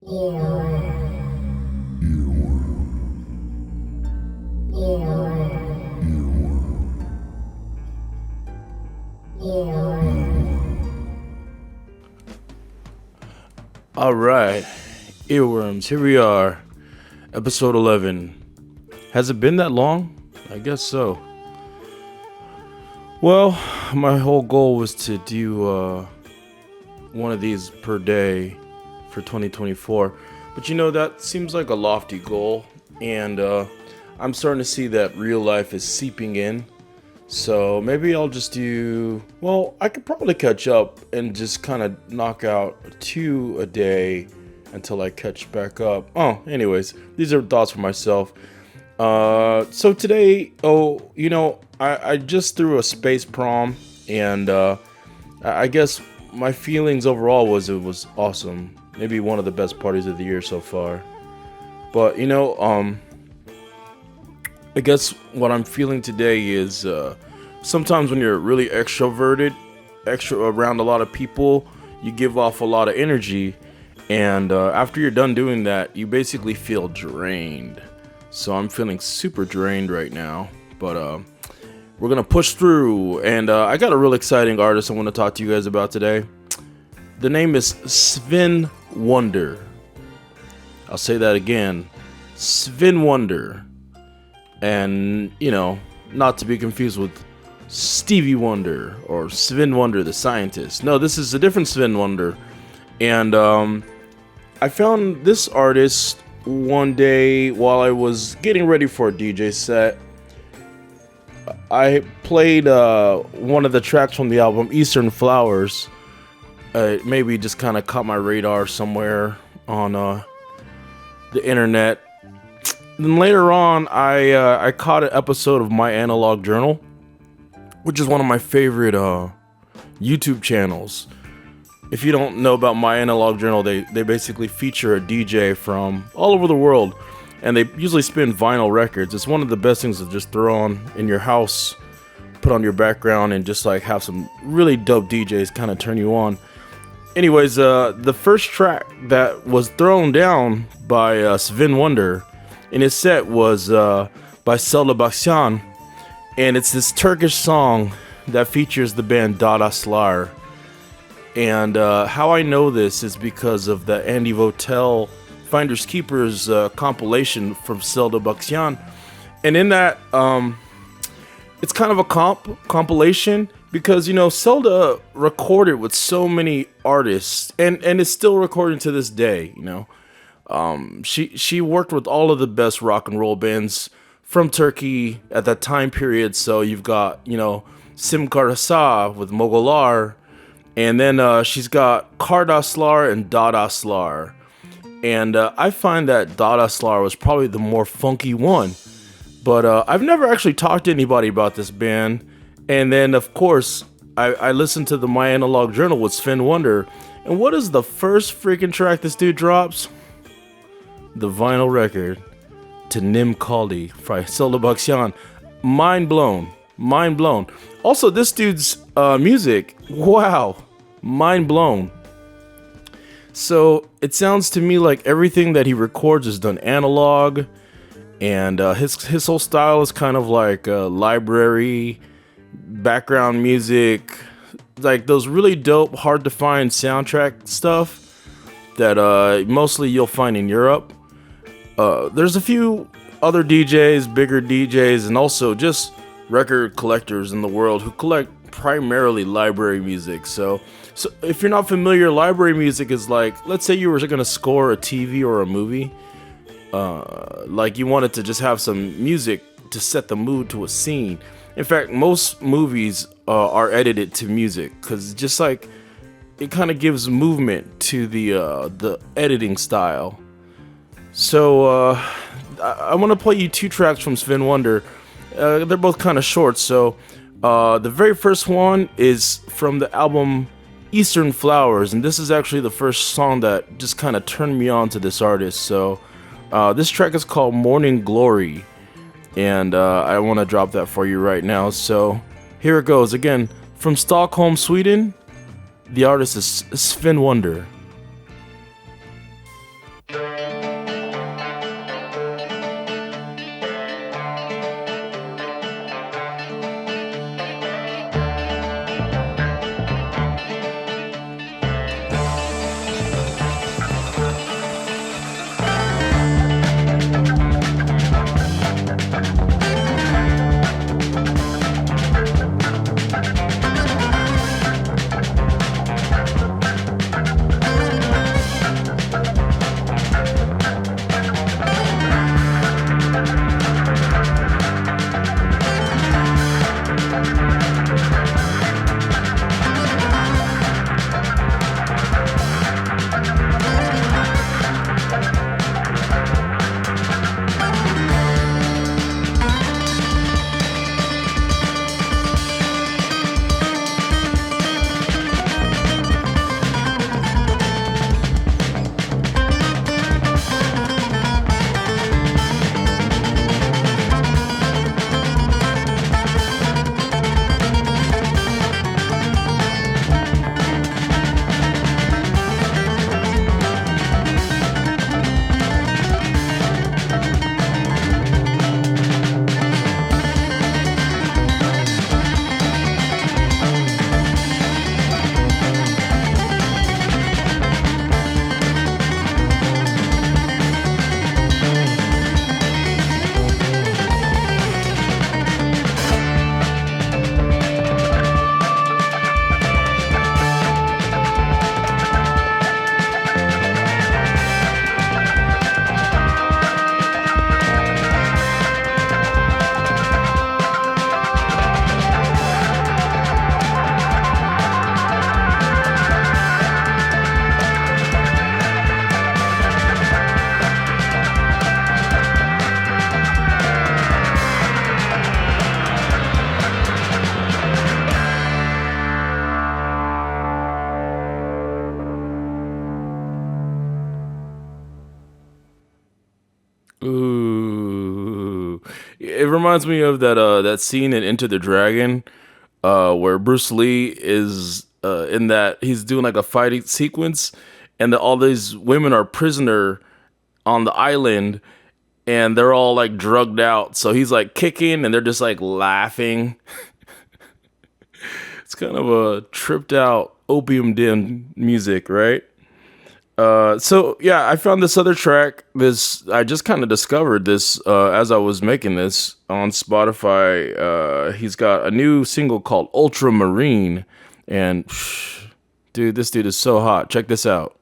Alright, Earworms, here we are, episode 11. Has it been that long? I guess so. Well, my whole goal was to do one of these per day for 2024. But you know, that seems like a lofty goal, and I'm starting to see that real life is seeping in. So maybe I'll just do, well, I could probably catch up and just kind of knock out 2 a day until I catch back up. Oh, anyways, these are thoughts for myself. So today, I just threw a space prom, and I guess my feelings overall was it was awesome. Maybe one of the best parties of the year so far. But I guess what I'm feeling today is sometimes when you're really extroverted, around a lot of people, you give off a lot of energy, and after you're done doing that, you basically feel drained. So I'm feeling super drained right now, but we're gonna push through, and I got a real exciting artist I want to talk to you guys about today. The name is SVEN WUNDER. I'll say that again, SVEN WUNDER. And, not to be confused with Stevie Wonder or SVEN WUNDER the scientist. No, this is a different SVEN WUNDER. And I found this artist one day while I was getting ready for a DJ set. I played one of the tracks from the album Eastern Flowers. Maybe just kind of caught my radar somewhere on the internet. Then later on, I caught an episode of My Analog Journal, which is one of my favorite YouTube channels. If you don't know about My Analog Journal, they basically feature a DJ from all over the world, and they usually spin vinyl records. It's one of the best things to just throw on in your house, put on your background, and just like have some really dope DJs kind of turn you on. Anyways, the first track that was thrown down by SVEN WUNDER in his set was by Selda Bagcan, and it's this Turkish song that features the band Dada Slar. And how I know this is because of the Andy Votel Finders Keepers compilation from Selda Bagcan, and in that it's kind of a compilation because Selda recorded with so many artists and is still recording to this day. She worked with all of the best rock and roll bands from Turkey at that time period. So you've got, Sim Karasa with Mogolar, and then she's got Kardaslar and Dadaslar. And I find that Dadaslar was probably the more funky one. But I've never actually talked to anybody about this band. And then, of course, I listened to the My Analog Journal with SVEN WUNDER. And what is the first freaking track this dude drops? The vinyl record to Nim Kaldi by Selda Bagcan. Mind blown. Also, this dude's music, wow, mind blown. So it sounds to me like everything that he records is done analog, and his whole style is kind of like library background music, like those really dope, hard to find soundtrack stuff that mostly you'll find in Europe. There's a few other DJs, bigger DJs, and also just record collectors in the world who collect primarily library music. So if you're not familiar, library music is like, let's say you were going to score a TV or a movie, like you wanted to just have some music to set the mood to a scene. In fact, most movies are edited to music because just like it kind of gives movement to the editing style. So I want to play you 2 tracks from SVEN WUNDER. They're both kind of short. So the very first one is from the album Eastern Flowers, and this is actually the first song that just kind of turned me on to this artist. So this track is called Morning Glory, and I want to drop that for you right now. So here it goes. Again, from Stockholm, Sweden, the artist is SVEN WUNDER. Ooh, it reminds me of that scene in Enter the Dragon, where Bruce Lee is in that he's doing like a fighting sequence, and all these women are prisoner on the island, and they're all like drugged out. So he's like kicking, and they're just like laughing. It's kind of a tripped out opium den music, right? So yeah, I found this other track. I just kind of discovered this as I was making this on Spotify. He's got a new single called Ultramarine, and dude, this dude is so hot. Check this out.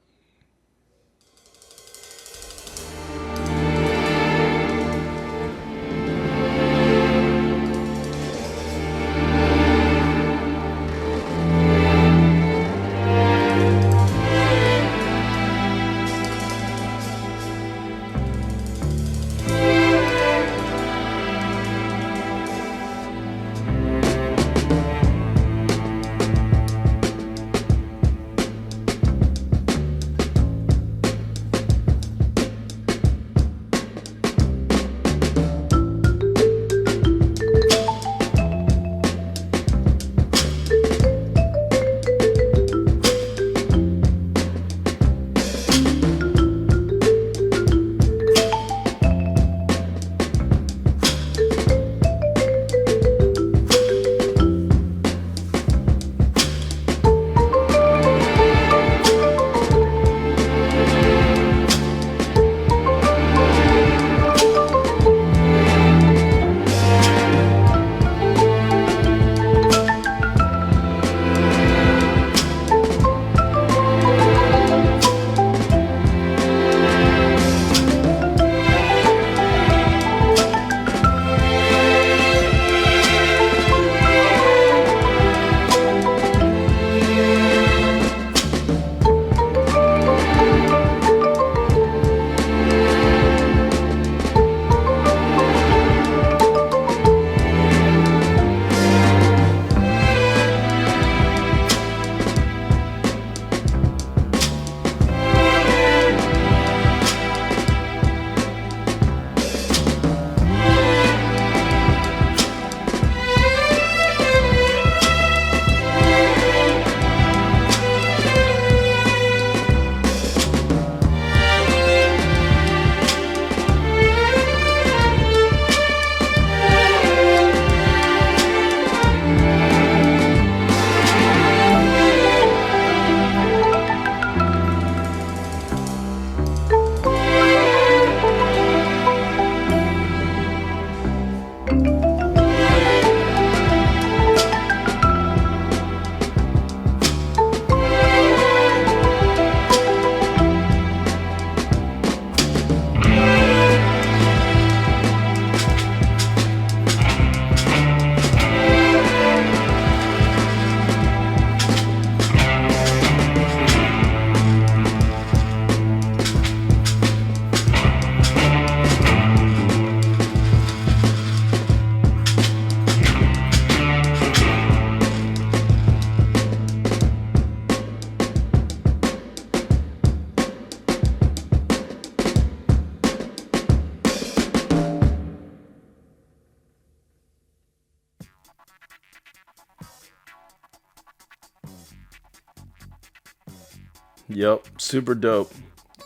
Yep, super dope.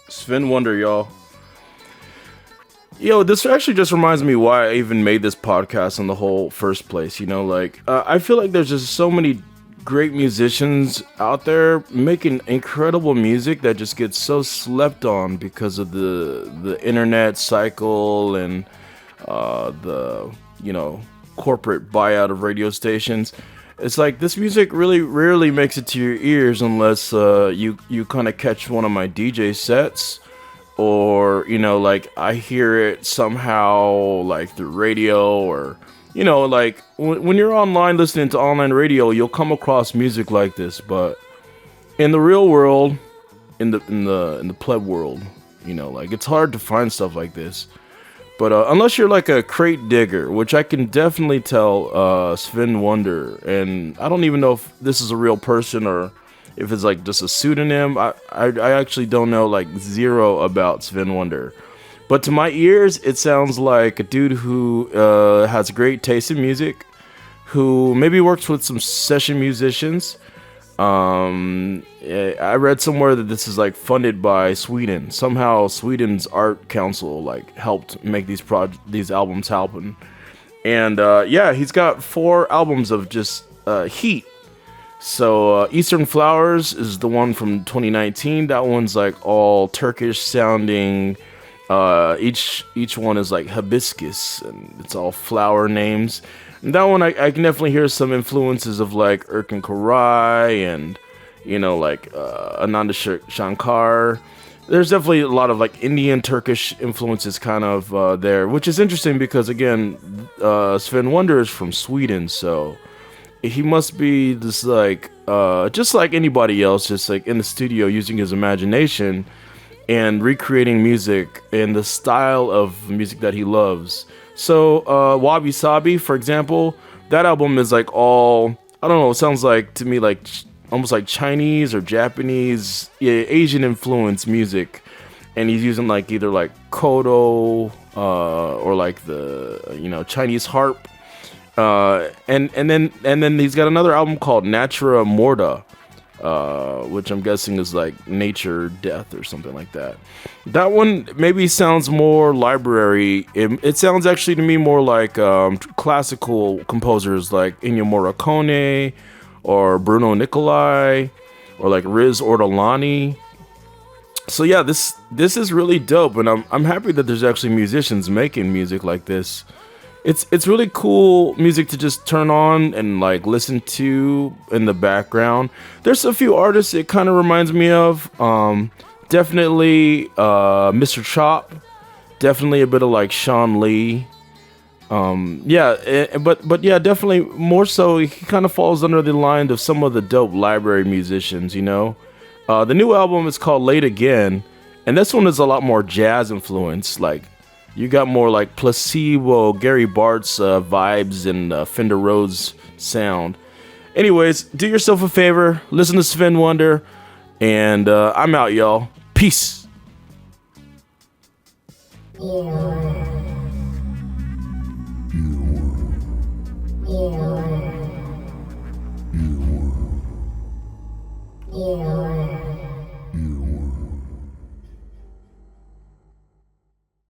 SVEN WUNDER, y'all. Yo, this actually just reminds me why I even made this podcast in the whole first place. You know, like, I feel like there's just so many great musicians out there making incredible music that just gets so slept on because of the internet cycle and the, you know, corporate buyout of radio stations. It's like this music really rarely makes it to your ears unless you kind of catch one of my DJ sets, or, you know, like I hear it somehow like through radio, or, you know, like when you're online listening to online radio, you'll come across music like this. But in the real world, in the pleb world, you know, like it's hard to find stuff like this. But unless you're like a crate digger, which I can definitely tell SVEN WUNDER, and I don't even know if this is a real person or if it's like just a pseudonym. I actually don't know like zero about SVEN WUNDER. But to my ears, it sounds like a dude who has great taste in music, who maybe works with some session musicians. I read somewhere that this is like funded by Sweden. Somehow Sweden's art council like helped make these albums happen. And yeah, he's got 4 albums of just heat. So Eastern Flowers is the one from 2019. That one's like all Turkish sounding. Each one is like hibiscus, and it's all flower names. And that one I can definitely hear some influences of like Erkin Koray and like Ananda Shankar. There's definitely a lot of like Indian Turkish influences kind of there, which is interesting because again, SVEN WUNDER is from Sweden, so he must be this like just like anybody else, just like in the studio using his imagination and recreating music in the style of music that he loves. So Wabi Sabi, for example, that album is like all, I don't know, it sounds like to me like almost like Chinese or Japanese, Asian influence music, and he's using like either like koto or like the Chinese harp, and then he's got another album called Natura Morta, which I'm guessing is like nature death or something like that. That one maybe sounds more library. It sounds actually to me more like classical composers like Ennio Morricone or Bruno Nicolai or like Riz Ortolani. So yeah, this is really dope, and I'm happy that there's actually musicians making music like this. It's really cool music to just turn on and like listen to in the background. There's a few artists it kind of reminds me of. Definitely Mr. Chop. Definitely a bit of like Sean Lee. But yeah, definitely more so he kind of falls under the line of some of the dope library musicians, The new album is called Late Again, and this one is a lot more jazz influenced. Like you got more like Placebo, Gary Bart's vibes and Fender Rhodes sound. Anyways, do yourself a favor, listen to SVEN WUNDER, and I'm out, y'all. Peace. Yeah.